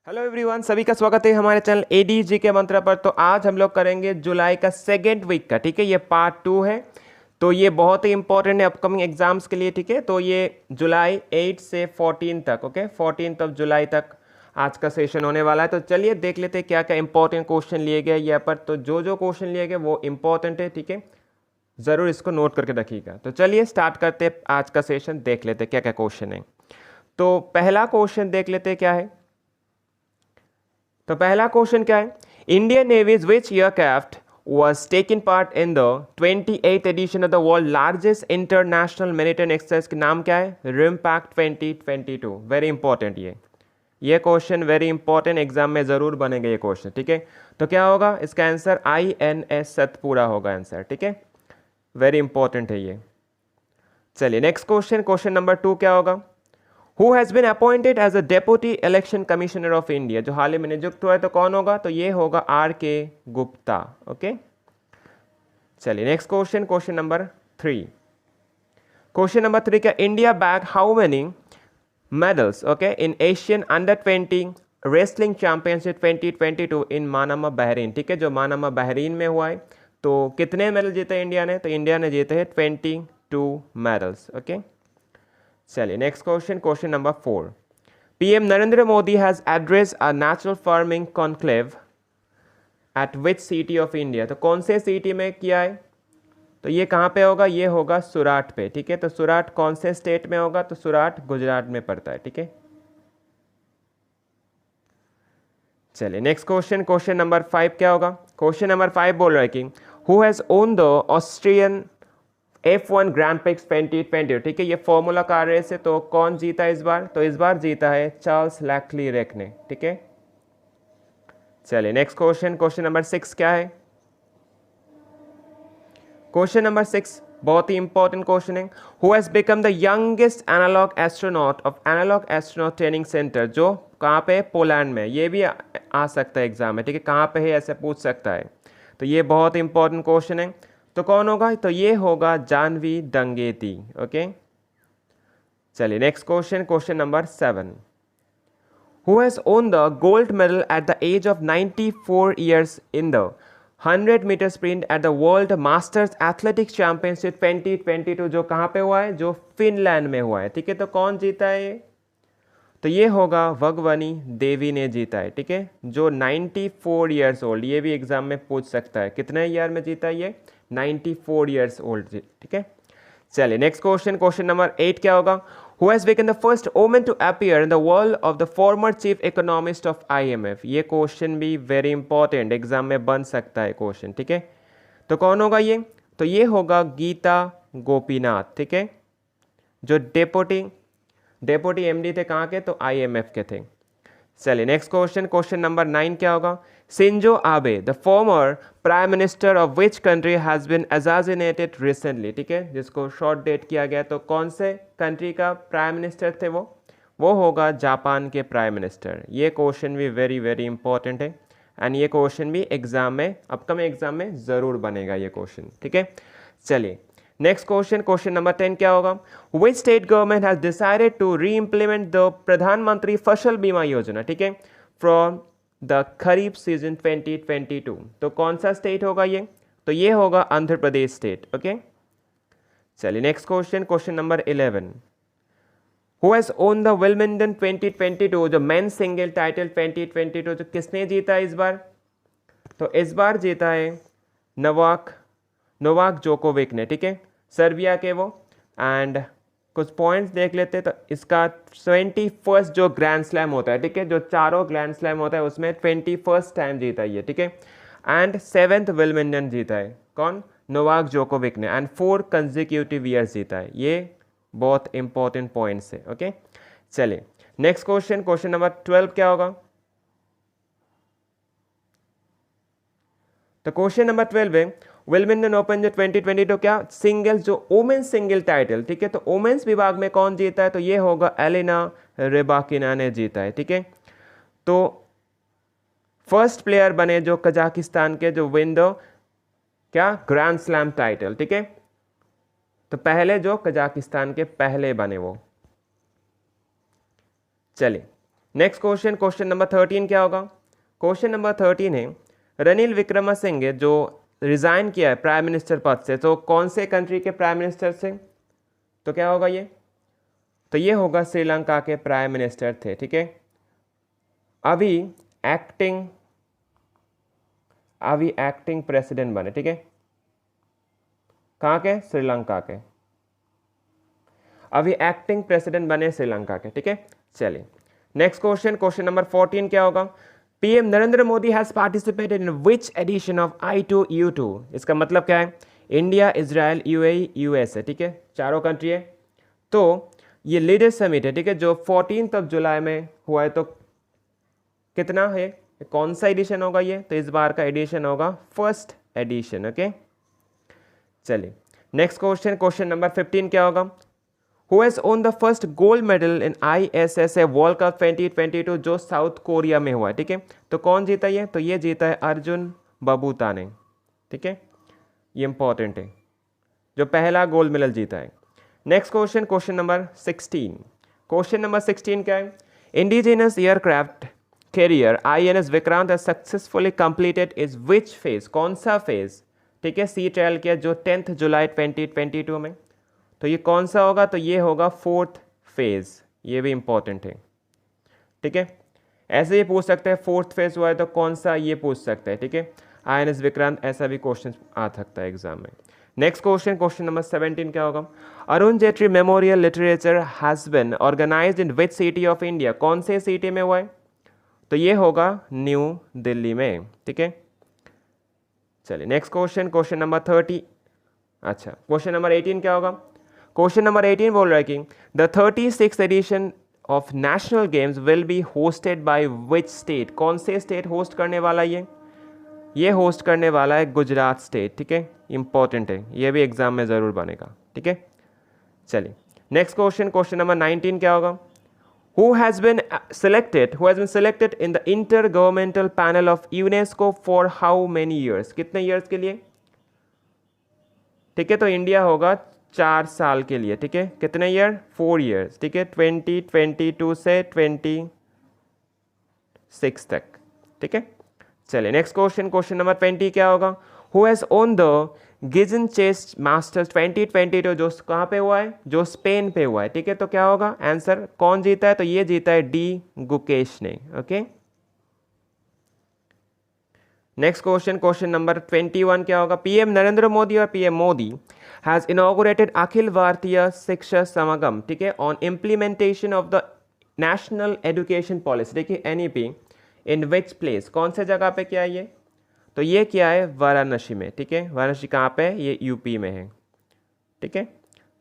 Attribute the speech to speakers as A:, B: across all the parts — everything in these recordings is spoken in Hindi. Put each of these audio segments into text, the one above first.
A: हेलो एवरीवन, सभी का स्वागत है हमारे चैनल एडीजी के मंत्र पर। तो आज हम लोग करेंगे जुलाई का सेकेंड वीक का, ठीक है। ये पार्ट 2 है, तो ये बहुत ही इंपॉर्टेंट है अपकमिंग एग्जाम्स के लिए, ठीक है। तो ये जुलाई 8 से 14 तक, ओके, 14 जुलाई तक आज का सेशन होने वाला है। तो चलिए देख लेते हैं क्या क्या इंपॉर्टेंट क्वेश्चन लिए गए यहाँ पर। तो जो क्वेश्चन लिए गए वो इंपॉर्टेंट है, ठीक है, ज़रूर इसको नोट करके रखिएगा। तो चलिए स्टार्ट करते हैं आज का सेशन, देख लेते हैं क्या क्या क्वेश्चन है। तो पहला क्वेश्चन देख लेते हैं क्या है। तो पहला क्वेश्चन क्या है, Indian navy's which aircraft was taking part in the 28th edition of the world largest international maritime exercise के नाम क्या है, रिमपैक्ट 2022। वेरी इंपॉर्टेंट ये क्वेश्चन वेरी इंपॉर्टेंट, एग्जाम में जरूर बनेगा ये क्वेश्चन, ठीक है। तो क्या होगा इसका आंसर, INS सतपुरा होगा आंसर, ठीक है। वेरी इंपॉर्टेंट है ये। चलिए नेक्स्ट क्वेश्चन, क्वेश्चन नंबर 2 क्या होगा, Who has been appointed as a Deputy Election Commissioner of India? जो हाल ही में नियुक्त हुआ है तो कौन होगा, तो ये होगा RK गुप्ता, ओके। चलिए next question, question number 3। Question number 3 क्या, India bag how many medals, okay, in Asian under 20 wrestling championship 2022 in Manama Bahrain, ठीक है। जो मानामा बहरीन में हुआ है, तो कितने मेडल जीते इंडिया ने, तो इंडिया ने जीते हैं 22 मेडल्स, ओके। चलिए next question, question number 4। PM Narendra Modi has address a natural farming conclave eight which city of India? तो कौन से सिटी में किया है, तो ये कहाँ पे होगा, ये होगा सूरत पे, ठीक है। तो सूरत कौन से स्टेट में होगा, तो सूरत गुजरात में पड़ता है, ठीक है। चलिए नेक्स्ट क्वेश्चन, क्वेश्चन नंबर 5 क्या होगा, क्वेश्चन नंबर 5 बोल रहा है कि who has won the Austrian F1 grand prix 2020, ठीक है। ये फॉर्मूला कार रेस है, तो कौन जीता इस बार, तो इस बार जीता है चार्ल्स लेक्लेरेक ने, ठीक है। चलिए नेक्स्ट क्वेश्चन, क्वेश्चन नंबर 6 क्या है, क्वेश्चन नंबर 6 बहुत ही इंपॉर्टेंट क्वेश्चन है। Who has become the youngest analog astronaut of analog astronaut training center? जो कहाँ पे है, पोलैंड में। ये भी आ सकता है एग्जाम में, ठीक है, कहाँ पे है ऐसे पूछ सकता है। तो ये बहुत इंपॉर्टेंट क्वेश्चन है। तो कौन होगा, तो ये होगा जानवी डंगेती, ओके। चलिए next question, question number 7। Who has won the gold medal at the age of 94 years in the 100 meter sprint at the world masters athletics championship 2022? जो कहाँ पे हुआ है, जो फिनलैंड में हुआ है, ठीक है। तो कौन जीता है ये, तो ये होगा वगवनी देवी ने जीता है, ठीक है। जो 94 ईयर्स ओल्ड, ये भी एग्जाम में पूछ सकता है, कितने ईयर में जीता है ये, 94 ईयर्स ओल्ड, ठीक है। चलिए नेक्स्ट क्वेश्चन, क्वेश्चन नंबर 8 क्या होगा, who has become the first woman to appear in the world of the former chief economist of IMF? ये क्वेश्चन भी वेरी इंपॉर्टेंट, एग्जाम में बन सकता है क्वेश्चन, ठीक है। तो कौन होगा ये, तो ये होगा गीता गोपीनाथ, ठीक है। जो डेप्यूटी MD थे कहाँ के, तो IMF के थे। चलिए नेक्स्ट क्वेश्चन, क्वेश्चन नंबर 9 क्या होगा, Shinzo Abe the former prime minister of which country has been assassinated recently, ठीक है, जिसको शॉर्ट डेट किया गया। तो कौन से कंट्री का प्राइम मिनिस्टर थे वो होगा जापान के प्राइम मिनिस्टर। ये क्वेश्चन भी वेरी वेरी इंपॉर्टेंट है, एंड ये क्वेश्चन भी एग्जाम में, अपकमिंग एग्जाम में जरूर बनेगा ये क्वेश्चन, ठीक है। चलिए नेक्स्ट क्वेश्चन, क्वेश्चन नंबर 10 क्या होगा, which state government has decided to reimplement the Pradhan Mantri Fasal बीमा योजना, ठीक है, फ्रॉम द खरीफ सीजन 2022? तो कौन सा स्टेट होगा ये, तो ये होगा आंध्र प्रदेश स्टेट, ओके। चलिए next question, question number 11। Who has won the Wimbledon 2022, जो मेन सिंगल टाइटल 2022, जो किसने जीता है इस बार, तो इस बार जीता है नोवाक जोकोविक ने, ठीक है, सर्बिया के वो। एंड कुछ पॉइंट्स देख लेते हैं, तो इसका 21 जो ग्रैंड स्लैम होता है, ठीक है, जो चारों ग्रैंड स्लैम होता है उसमें 21 टाइम जीता है ये, ठीक है। एंड 7th विंबलडन जीता है कौन, नोवाक जोकोविक ने, एंड 4 कंसेक्यूटिव ईयर्स जीता है। ये बहुत इंपॉर्टेंट पॉइंट्स है, ओके। चलिए नेक्स्ट क्वेश्चन, क्वेश्चन नंबर 12 क्या होगा, तो क्वेश्चन नंबर 12 है विंबलडन ओपन जो 2022 क्या सिंगल्स, जो वुमेन्स सिंगल टाइटल, ठीक है, तो वुमेन्स विभाग में कौन जीता है, तो ये होगा एलिना रेबाकिना ने जीता है, ठीक है। तो फर्स्ट प्लेयर बने जो कजाकिस्तान के, जो विन द क्या ग्रैंड स्लैम टाइटल, ठीक है। तो पहले जो कजाकिस्तान के पहले बने वो। चलिए नेक्स्ट क्वेश्चन, क्वेश्चन नंबर 13 क्या होगा? क्वेश्चन नंबर 13 है रनिल विक्रमसिंघे जो रिजाइन किया है प्राइम मिनिस्टर पद से, तो कौन से कंट्री के प्राइम मिनिस्टर से? तो क्या होगा ये? तो ये होगा श्रीलंका के प्राइम मिनिस्टर थे, ठीक है। अभी एक्टिंग प्रेसिडेंट बने, ठीक है। कहाँ के? श्रीलंका के। अभी एक्टिंग प्रेसिडेंट बने श्रीलंका के, ठीक है। चलिए नेक्स्ट क्वेश्चन, क्वेश्चन नंबर 14 क्या होगा? PM Narendra Modi has participated in which edition of I2U2? इसका मतलब क्या है? इंडिया, इजराइल, UAE, USA, ठीक है, चारों कंट्री है। तो ये लीडर समिट है, ठीक है, जो 14 जुलाई में हुआ है। तो कितना है, कौन सा एडिशन होगा ये? तो इस बार का एडिशन होगा फर्स्ट एडिशन, ओके। चलिए नेक्स्ट क्वेश्चन, क्वेश्चन नंबर 15 क्या होगा? Who has won the first gold medal in ISSA World Cup 2022 जो साउथ कोरिया में हुआ है, ठीक है। तो कौन जीता ये? तो ये जीता है अर्जुन बबूता ने, ठीक है, ये इंपॉर्टेंट है, जो पहला गोल्ड मेडल जीता है। Next question, question number 16। Question number 16 क्या है? Indigenous aircraft carrier INS Vikrant has successfully completed is which phase? कौन सा फेज, ठीक है, सी ट्रायल किया जो 10 जुलाई 2022 में। तो ये कौन सा होगा? तो ये होगा फोर्थ फेज, ये भी इंपॉर्टेंट है, ठीक है। ऐसे ही पूछ सकते हैं फोर्थ फेज हुआ है तो कौन सा, ये पूछ सकते हैं, ठीक है। INS विक्रांत, ऐसा भी क्वेश्चन आ सकता है एग्जाम में। नेक्स्ट क्वेश्चन, क्वेश्चन नंबर 17 क्या होगा? Arun Jaitley memorial literature has been organised in which city of India? कौन से सिटी में हुआ है? तो ये होगा न्यू दिल्ली में, ठीक है। चलिए नेक्स्ट क्वेश्चन, क्वेश्चन नंबर 30। अच्छा, क्वेश्चन नंबर 18 क्या होगा? क्वेश्चन नंबर 18 बोल रहा है कि the 36th edition of national games will be hosted by which state? कौन से स्टेट होस्ट करने वाला है? ये होस्ट करने वाला है गुजरात स्टेट, ठीक है, इंपॉर्टेंट है, ये भी एग्जाम में ज़रूर बनेगा, ठीक है। चलिए नेक्स्ट क्वेश्चन, क्वेश्चन नंबर 19 क्या होगा? Who has been selected in the intergovernmental panel of UNESCO for how many years? कितने years के लिए? ठीक है, तो इंडिया होगा 4 साल के लिए, ठीक है। कितने ईयर? 4 years, ठीक है, 2022 से 26 तक, ठीक है। चलिए नेक्स्ट क्वेश्चन, क्वेश्चन नंबर 20 क्या होगा? Who has won the Gijon chess masters 2022 जो कहाँ पे हुआ है? जो स्पेन पे हुआ है, ठीक है। तो क्या होगा आंसर? कौन जीता है? तो ये जीता है डी गुकेश ने, okay. Next question, question number 21 क्या होगा? पीएम नरेंद्र मोदी और PM Modi has inaugurated Akhil Bharatiya शिक्षा समागम, ठीक है, on implementation of the national education policy, देखिए NEP, इन विच प्लेस? कौन से जगह पे किया है ये? तो ये क्या है? वाराणसी में, ठीक है। वाराणसी कहाँ पे है? ये यूपी में है, ठीक है।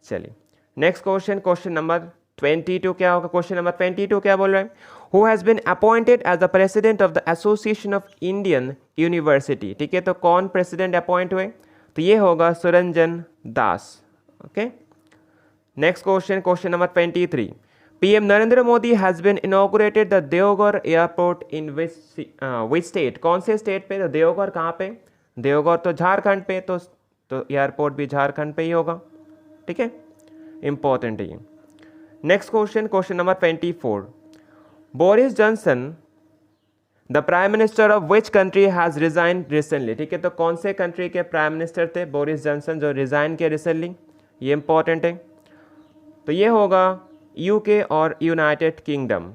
A: चलिए नेक्स्ट क्वेश्चन, क्वेश्चन नंबर 22 क्या होगा? क्वेश्चन नंबर 22 क्या बोल रहे हैं? Who has been appointed as the president of the association of Indian university, ठीक है। तो कौन प्रेसिडेंट अपॉइंट हुए? तो ये होगा Suranjan Das, okay. Next question, question number 23। PM Narendra Modi has been inaugurated the Deoghar airport in which state? कौन से स्टेट पे? तो देवघर कहाँ पे? देवघर तो झारखंड पे, तो एयरपोर्ट भी झारखंड पे ही होगा, ठीक है, इंपॉर्टेंट है ये। Next question, question number 24। Boris Johnson the prime minister of which country has resign recently, ठीक है। तो कौन से कंट्री के प्राइम मिनिस्टर थे बोरिस जॉनसन जो रिजाइन किए रिसेंटली? ये इंपॉर्टेंट है, तो ये होगा UK और United kingdom.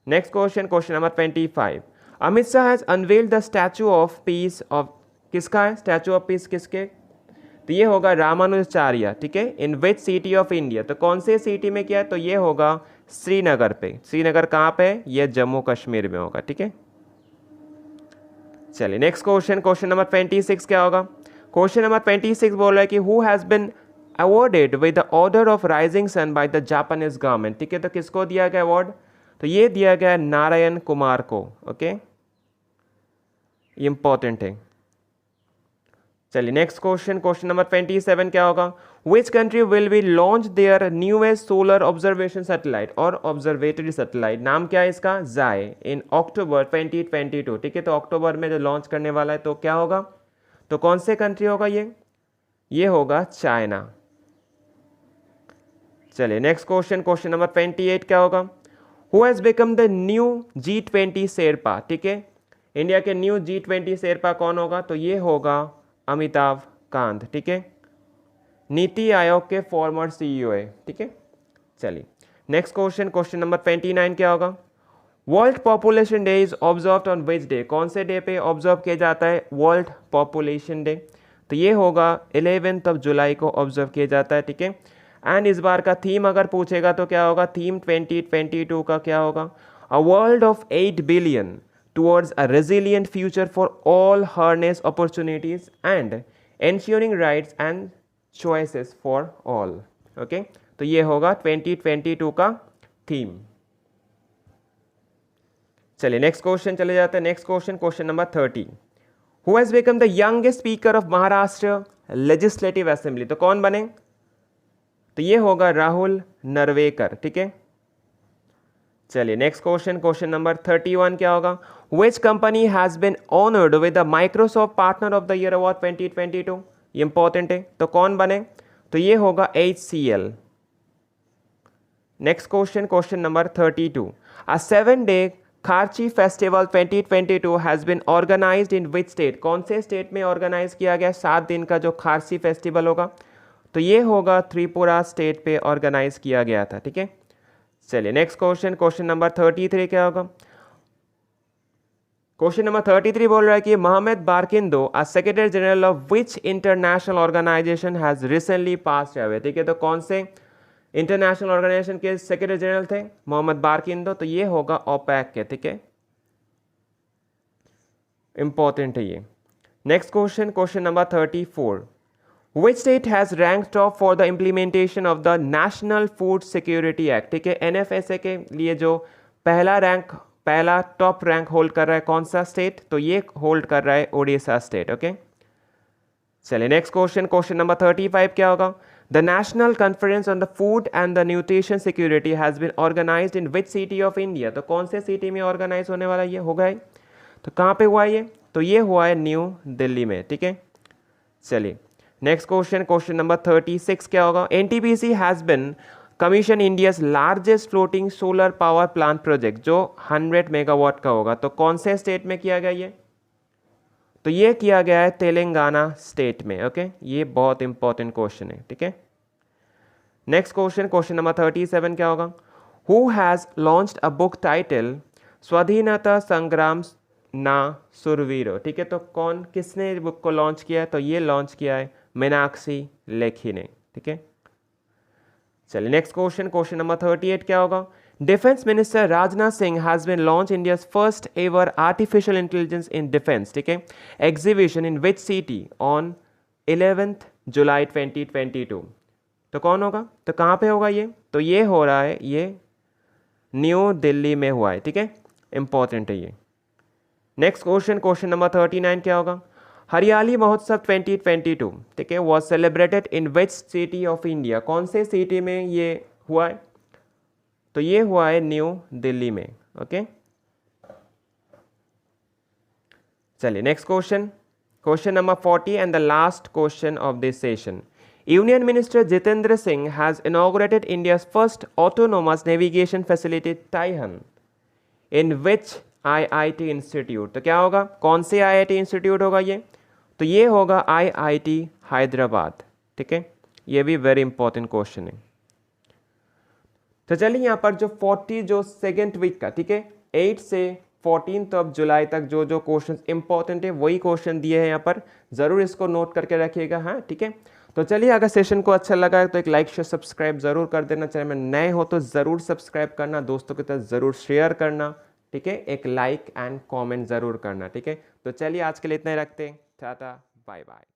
A: Next question, question number 25। Amit Shah has unveiled the statue of peace of, किसका है स्टैचू ऑफ पीस? किसके? तो ये होगा रामानुजाचार्य, ठीक है, इन विच सिटी ऑफ इंडिया? तो कौन से सिटी में किया है? तो ये होगा श्रीनगर पे। श्रीनगर कहाँ पे है? ये जम्मू कश्मीर में होगा, ठीक है। चलिए नेक्स्ट क्वेश्चन, क्वेश्चन नंबर 26 क्या होगा? क्वेश्चन नंबर 26 बोल रहा है कि who has been awarded with the order of rising sun by the Japanese government, ठीक है। तो किसको दिया गया अवार्ड? तो ये दिया गया नारायण कुमार को, ओके, इंपॉर्टेंट है। चलिए नेक्स्ट क्वेश्चन, क्वेश्चन नंबर 27 क्या होगा? Which country will be launch their newest solar observation satellite और ऑब्जर्वेटरी सैटेलाइट? नाम क्या है इसका? जाए, इन अक्टूबर 2022, ठीक है। तो अक्टूबर में जो लॉन्च करने वाला है, तो क्या होगा? तो कौन से कंट्री होगा ये होगा चाइना। चलिए नेक्स्ट क्वेश्चन, क्वेश्चन नंबर 28 क्या होगा? Who has become the new G20 Sherpa, ठीक है, इंडिया के न्यू G20 शेरपा कौन होगा? तो ये होगा अमिताभ कांत, ठीक है, नीति आयोग के फॉर्मर CEO है, ठीक है। चलिए नेक्स्ट क्वेश्चन, क्वेश्चन नंबर 29 क्या होगा? World population day is observed on which day? कौन से डे पे ऑब्जर्व किया जाता है वर्ल्ड पॉपुलेशन डे? तो ये होगा 11 जुलाई को ऑब्जर्व किया जाता है, ठीक है। एंड इस बार का थीम अगर पूछेगा तो क्या होगा? थीम 2022 का क्या होगा? A world of 8 billion towards a resilient future for all harness opportunities and ensuring rights and choices for all. Okay, तो ये होगा 2022 का थीम। चलिए नेक्स्ट क्वेश्चन चले जाते हैं। Next question, question number 30, who has become the youngest speaker of Maharashtra legislative assembly? तो कौन बने? तो ये होगा राहुल नरवेकर, ठीक है। चलिए नेक्स्ट क्वेश्चन, क्वेश्चन नंबर 31 क्या होगा? Which company has been honoured with the Microsoft partner of the year award 2022? ये इंपॉर्टेंट है, तो कौन बने? तो ये होगा HCL। Next question, question number 32, a 7-day Kharchi festival 2022 has been organised in which state? कौन से स्टेट में ऑर्गेनाइज किया गया 7 दिन का जो खारसी फेस्टिवल होगा? तो ये होगा त्रिपुरा स्टेट पे ऑर्गेनाइज किया गया था, ठीक है। चलिए नेक्स्ट क्वेश्चन, क्वेश्चन नंबर 33 क्या होगा? क्वेश्चन नंबर 33 बोल रहा है कि Mohammad Barkindo a secretary general of which international organization has recently passed away? ठीक है, तो कौन से इंटरनेशनल ऑर्गेनाइजेशन के सेक्रेटरी जनरल थे मोहम्मद बारकिंदो? तो ये होगा ओपेक के, ठीक है, इंपॉर्टेंट है ये। Next question, question number 34, which state has rank top for the implementation of the national food security act? ठीक है, NFSA के लिए जो पहला टॉप रैंक होल्ड कर रहा है कौन सा स्टेट? तो ये होल्ड कर रहा है ओडिशा स्टेट, ओके। चलिए नेक्स्ट क्वेश्चन, क्वेश्चन नंबर 35 क्या होगा? The National Conference on the Food and the Nutrition Security has been organized in which city of India? तो कौन से सिटी में ऑर्गेनाइज होने वाला ये होगा? तो कहाँ पे हुआ ये? तो ये हुआ है न्यू दिल्ली में, ठीक है। चलिए नेक्स्ट क्वेश्चन, क्वेश्चन नंबर 36 क्या होगा? NTPC has been commission India's largest floating solar power plant project जो 100 मेगावाट का होगा। तो कौन से स्टेट में किया गया ये? तो ये किया गया है तेलंगाना स्टेट में, ओके। ये बहुत इंपॉर्टेंट क्वेश्चन है, ठीक है। नेक्स्ट क्वेश्चन, क्वेश्चन नंबर 37 क्या होगा? Who has launched a book title स्वाधीनता संग्राम ना सुरवीरो? ठीक है, तो किसने बुक को लॉन्च किया है? तो ये लॉन्च किया है मीनाक्षी लेखी ने, ठीक है। चलिए नेक्स्ट क्वेश्चन, क्वेश्चन नंबर 38 क्या होगा? Defence minister Rajnath Singh has been launch India's first ever artificial intelligence in defence, ठीक है, exhibition in which city on 11 July 2022? तो कौन होगा? तो कहाँ पे होगा ये? तो ये हो रहा है, ये न्यू दिल्ली में हुआ है, ठीक है, इंपॉर्टेंट है ये। नेक्स्ट क्वेश्चन, क्वेश्चन नंबर 39 क्या होगा? हरियाली महोत्सव 2022, ठीक है, was celebrated in which city of India? कौन से सिटी में ये हुआ है? तो ये हुआ है न्यू दिल्ली में, ओके। चलिए next question, question number 40 and the last question of this session. Union minister Jitendra Singh has inaugurated India's first autonomous navigation facility TiHAN in which IIT institute? तो क्या होगा? कौन से IIT इंस्टीट्यूट होगा ये? तो ये होगा IIT हैदराबाद, ठीक है। ये भी वेरी इंपॉर्टेंट क्वेश्चन है। तो चलिए यहाँ पर जो सेकेंड वीक का, ठीक है, 8 से 14 जुलाई तक जो क्वेश्चन इंपॉर्टेंट है वही क्वेश्चन दिए हैं यहाँ पर, ज़रूर इसको नोट करके रखिएगा, हाँ, ठीक है। तो चलिए अगर सेशन को अच्छा लगा है तो एक लाइक शेयर सब्सक्राइब ज़रूर कर देना। चैनल में नए हो तो ज़रूर सब्सक्राइब करना, दोस्तों के साथ ज़रूर शेयर करना, ठीक है, एक लाइक एंड कमेंट ज़रूर करना, ठीक है। तो चलिए आज के लिए इतना ही रखते हैं, टाटा बाय बाय।